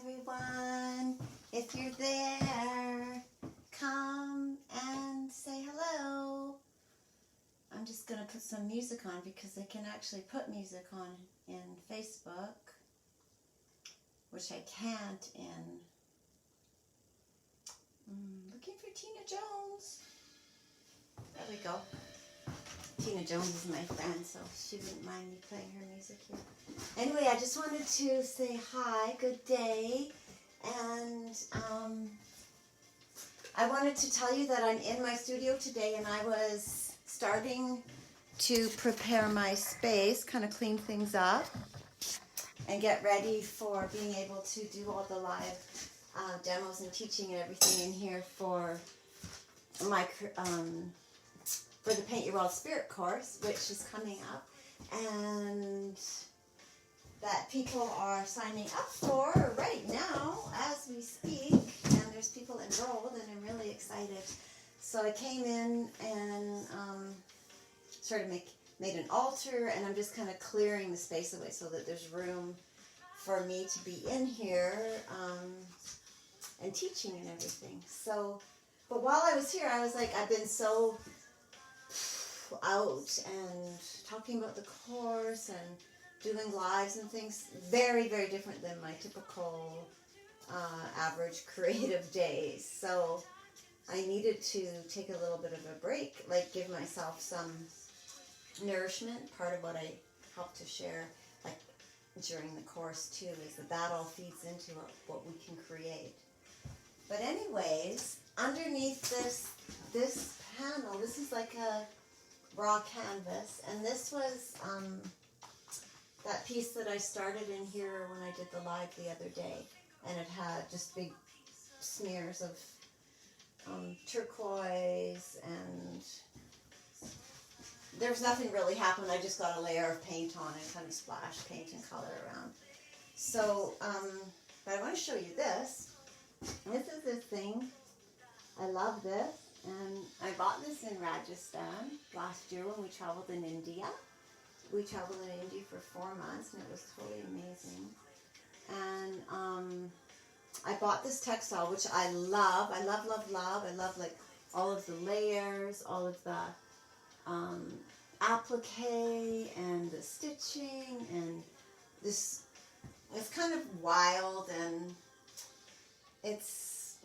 everyone. If you're there, come and say hello. I'm just going to put some music on because they can actually put music on in Facebook, which I can't in looking for Tina Jones. There we go. Tina Jones is my friend, so she wouldn't mind me playing her music here. Anyway, I just wanted to say hi, good day, and I wanted to tell you that I'm in my studio today, and I was starting to prepare my space, kind of clean things up, and get ready for being able to do all the live demos and teaching and everything in here for my for the Paint Your World Spirit course, which is coming up, and that people are signing up for right now as we speak, and there's people enrolled, and I'm really excited. So I came in and sort of made an altar, and I'm just kind of clearing the space away so that there's room for me to be in here and teaching and everything. So, but while I was here, I was like, I've been so out and talking about the course and doing lives and things, very, very different than my typical average creative days. So I needed to take a little bit of a break, like give myself some nourishment. Part of what I help to share like during the course too is that all feeds into what we can create. But anyways, underneath this panel, this is like a raw canvas, and this was that piece that I started in here when I did the live the other day, and it had just big smears of turquoise, and there was nothing really happened. I just got a layer of paint on and kind of splashed paint and color around. So, but I want to show you this. This is this thing. I love this. And I bought this in Rajasthan last year when we traveled in India. We traveled in India for 4 months, and it was totally amazing. And I bought this textile, which I love. I love, love, love. I love like all of the layers, all of the applique and the stitching, and this. It's kind of wild, and it's.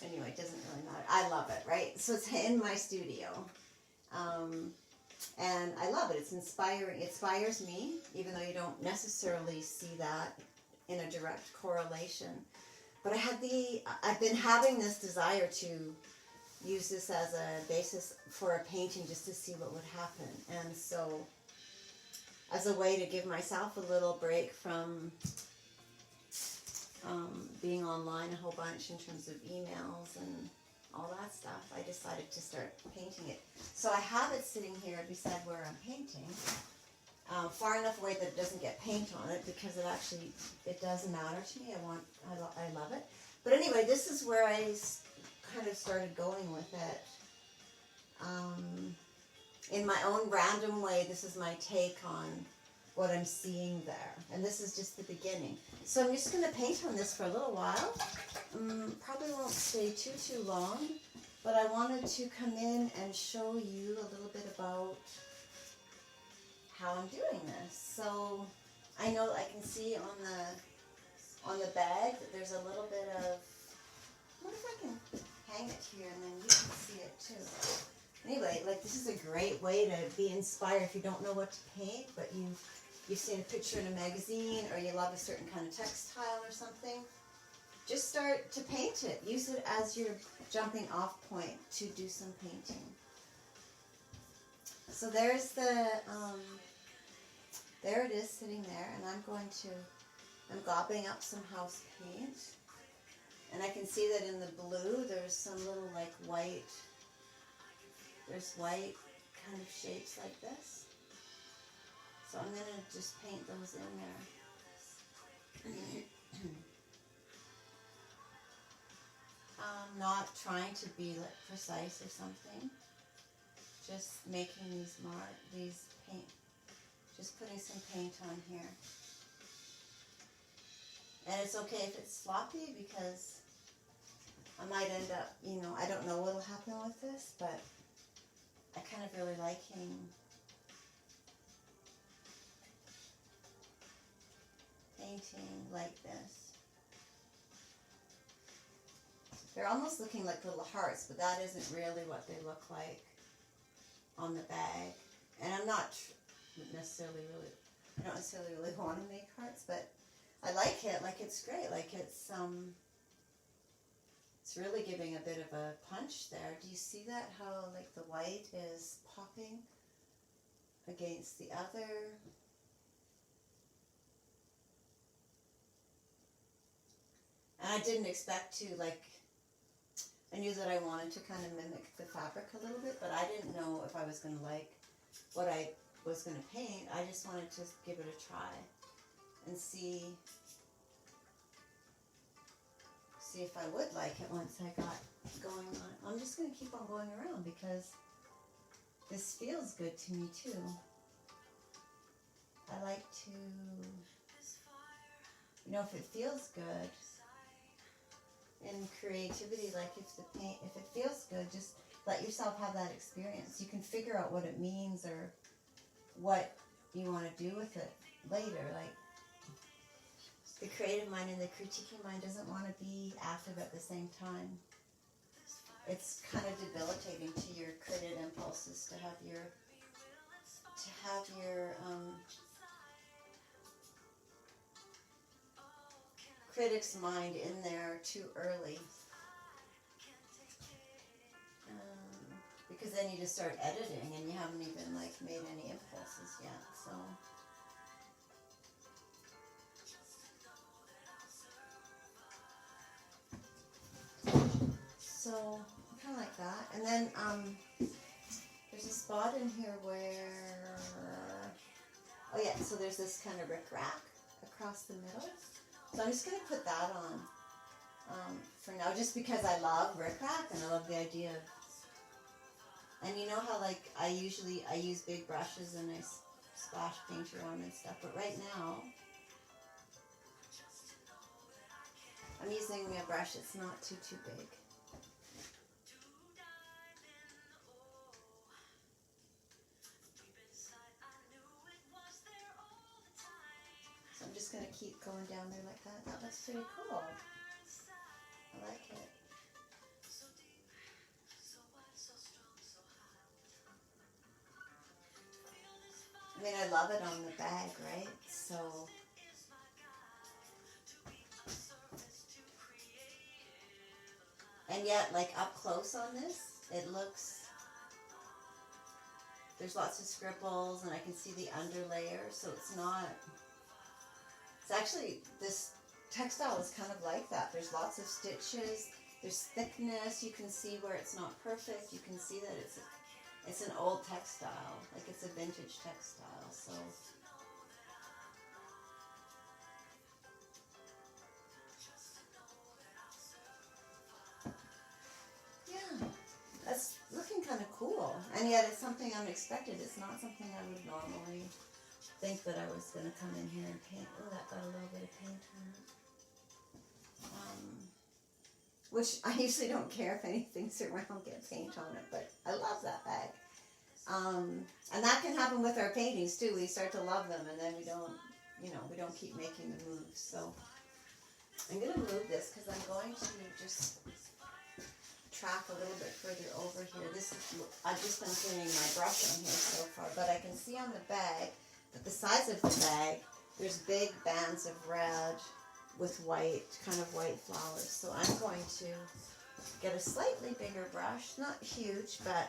Anyway, it doesn't really matter. I love it, right? So it's in my studio. And I love it. It's inspiring. It inspires me, even though you don't necessarily see that in a direct correlation. But I've been having this desire to use this as a basis for a painting just to see what would happen. And so, as a way to give myself a little break from being online a whole bunch in terms of emails and all that stuff, I decided to start painting it. So I have it sitting here beside where I'm painting, far enough away that it doesn't get paint on it, because it does matter to me. I love it. But anyway, this is where I kind of started going with it. In my own random way, this is my take on what I'm seeing there. And this is just the beginning. So I'm just going to paint on this for a little while. Probably won't stay too long, but I wanted to come in and show you a little bit about how I'm doing this. So I know I can see on the bag that there's a little bit of, what if I can hang it here and then you can see it too. Anyway, like this is a great way to be inspired if you don't know what to paint, but you've seen a picture in a magazine, or you love a certain kind of textile or something. Just start to paint it. Use it as your jumping off point to do some painting. So there's there it is sitting there, and I'm gobbing up some house paint. And I can see that in the blue there's some little like white, there's white kind of shapes like this. So I'm going to just paint those in there. Not trying to be like precise or something. Just making these paint, just putting some paint on here. And it's okay if it's sloppy because I might end up, you know, I don't know what'll happen with this, but I kind of really liking painting like this. They're almost looking like little hearts, but that isn't really what they look like on the bag. And I'm not necessarily really, I don't necessarily really want to make hearts, but I like it. Like, it's great. Like, it's really giving a bit of a punch there. Do you see that? How, like, the white is popping against the other. And I didn't expect to, like, I knew that I wanted to kind of mimic the fabric a little bit, but I didn't know if I was going to like what I was going to paint. I just wanted to give it a try and see if I would like it once I got going on. I'm just going to keep on going around because this feels good to me too. I like to, you know, if it feels good in creativity, like if it feels good, just let yourself have that experience. You can figure out what it means or what you want to do with it later. Like, the creative mind and the critiquing mind doesn't want to be active at the same time. It's kind of debilitating to your creative impulses to have your critic's mind in there too early. Because then you just start editing and you haven't even like made any impulses yet. So kind of like that. And then there's a spot in here where, oh yeah, so there's this kind of rickrack across the middle. So I'm just going to put that on for now, just because I love rickrack and I love the idea of, and you know how like I use big brushes and I splash painter on and stuff, but right now I'm using a brush that's not too big. So I'm just going to keep going down there like that. That looks pretty cool. I like it. I mean, I love it on the bag, right? So, and yet, like up close on this, it looks, there's lots of scribbles and I can see the underlayer, so it's actually, this textile is kind of like that. There's lots of stitches, there's thickness, you can see where it's not perfect, you can see that it's an old textile, like it's a vintage textile, so. Yeah, that's looking kind of cool, and yet it's something unexpected. It's not something I would normally think that I was going to come in here and paint. Oh, that got a little bit of paint on it. Which I usually don't care if anything's around, get paint on it, but I love that bag. And that can happen with our paintings too. We start to love them and then we don't keep making the moves. So I'm going to move this because I'm going to just track a little bit further over here. I've just been cleaning my brush on here so far, but I can see on the bag that the size of the bag, there's big bands of red with white, kind of white flowers. So I'm going to get a slightly bigger brush, not huge, but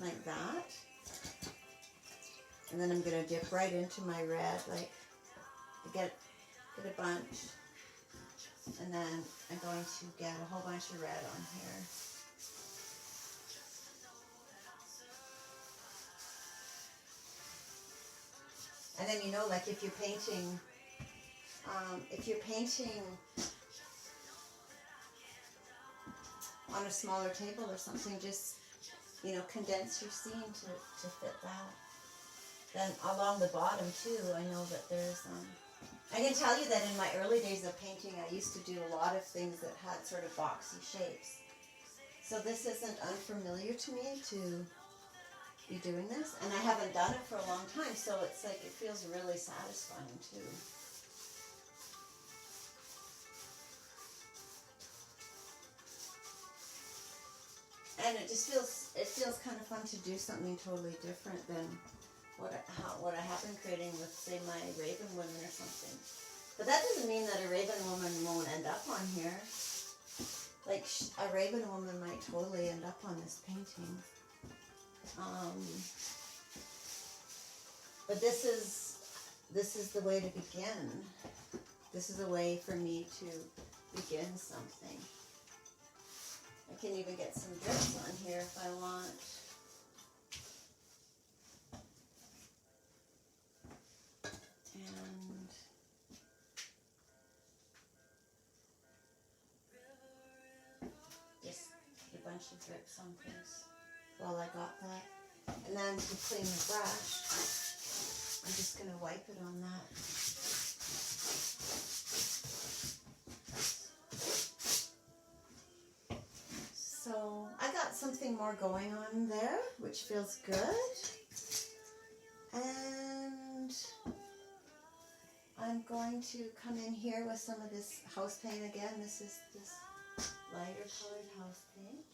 like that. And then I'm going to dip right into my red, like get a bunch. And then I'm going to get a whole bunch of red on here. And then, you know, like if you're painting on a smaller table or something, just, you know, condense your scene to fit that. Then along the bottom too, I know that there's I can tell you that in my early days of painting, I used to do a lot of things that had sort of boxy shapes. So this isn't unfamiliar to me to be doing this. And I haven't done it for a long time, so it's like it feels really satisfying too. And it just feels kind of fun to do something totally different than what I have been creating with, say, my Raven Women or something. But that doesn't mean that a Raven Woman won't end up on here. Like, a Raven Woman might totally end up on this painting. But this is the way to begin. This is a way for me to begin something. I can even get some drips on here if I want. And just a bunch of drips on things while I got that. And then to clean the brush, I'm just going to wipe it on that. So I got something more going on there, which feels good. And I'm going to come in here with some of this house paint again. This is this lighter colored house paint.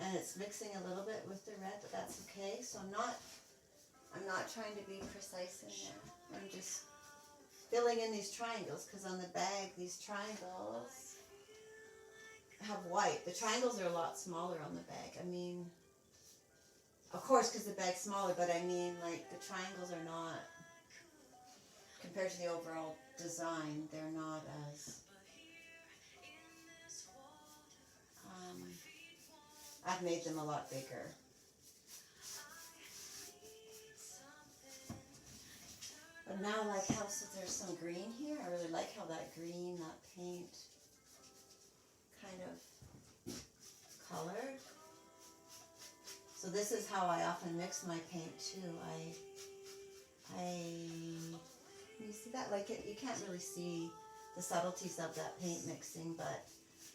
And it's mixing a little bit with the red, but that's okay. So I'm not trying to be precise in there. I'm just filling in these triangles, because on the bag, these triangles have white. The triangles are a lot smaller on the bag. I mean, of course, because the bag's smaller, but I mean, like, the triangles are not, compared to the overall design, they're not as, I've made them a lot bigger. But now, like how there's some green here, I really like how that green, that paint, kind of colored. So this is how I often mix my paint too. You see that? Like you can't really see the subtleties of that paint mixing, but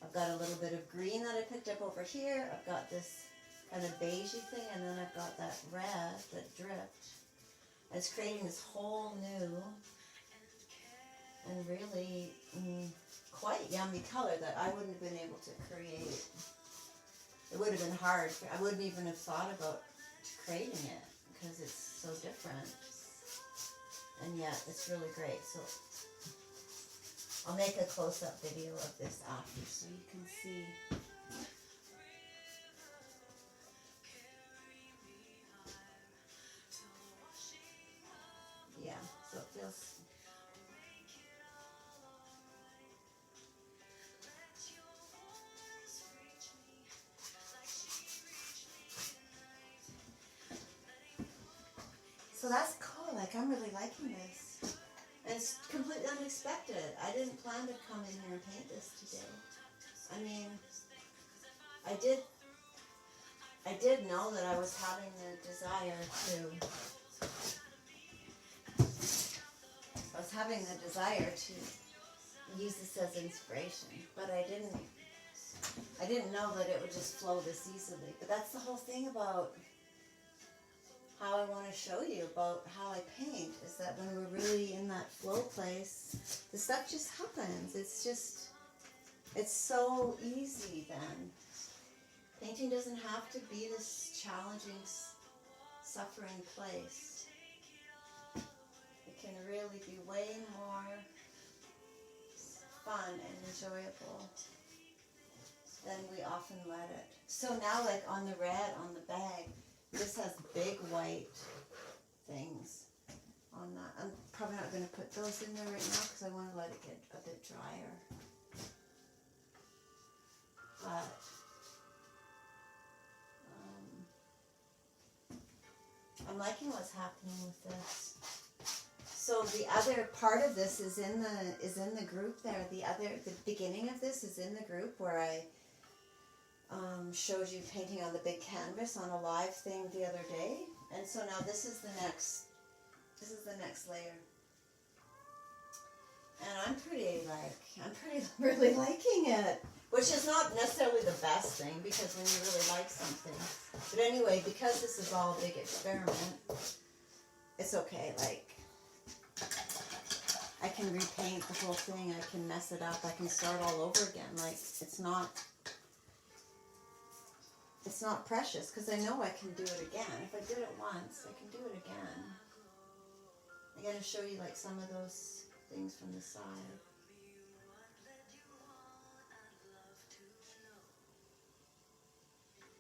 I've got a little bit of green that I picked up over here. I've got this kind of beigey thing, and then I've got that red that dripped. And it's creating this whole new and really quite yummy color that I wouldn't have been able to create. It would have been hard. I wouldn't even have thought about creating it because it's so different. And yet it's really great. So I'll make a close-up video of this after so you can see. Yeah, so it feels... So that's cool, like I'm really liking this. And it's completely unexpected. I didn't plan to come in here and paint this today. I mean, I did know that I was having the desire to use this as inspiration, but I didn't know that it would just flow this easily. But that's the whole thing about how I want to show you about how I paint, is that when we're really in that flow place, the stuff just happens. It's so easy then. Painting doesn't have to be this challenging, suffering place. It can really be way more fun and enjoyable than we often let it. So now, like on the red, on the bag, this has big white things on that. I'm probably not going to put those in there right now because I want to let it get a bit drier. But I'm liking what's happening with this. So the other part of this is in the group there. The beginning of this is in the group where I showed you painting on the big canvas on a live thing the other day, And so now this is the next layer. And I'm really liking it. Which is not necessarily the best thing, because when you really like something. But anyway, because this is all a big experiment, it's okay. Like, I can repaint the whole thing. I can mess it up. I can start all over again. Like, it's not precious, because I know I can do it again. If I did it once, I can do it again. I gotta show you like some of those things from the side.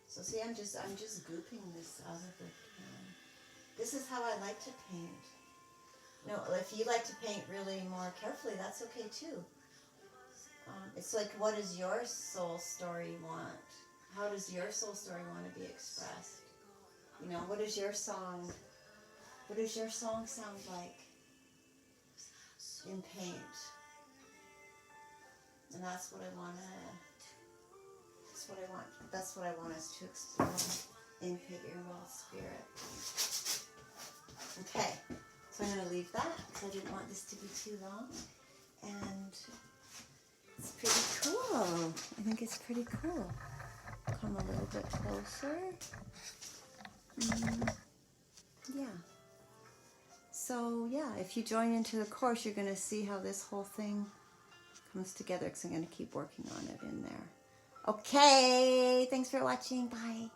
So see, I'm just gooping this out of the can. This is how I like to paint. No, if you like to paint really more carefully, that's okay too. It's like, what does your soul story want? How does your soul story want to be expressed? You know, what does your song sound like in paint? And that's what I want us to explore in Figure World Spirit. Okay, so I'm going to leave that, because I didn't want this to be too long. And it's pretty cool. I think it's pretty cool. Come a little bit closer. Yeah. So yeah, if you join into the course, you're going to see how this whole thing comes together, because I'm going to keep working on it in there. Okay, thanks for watching. Bye.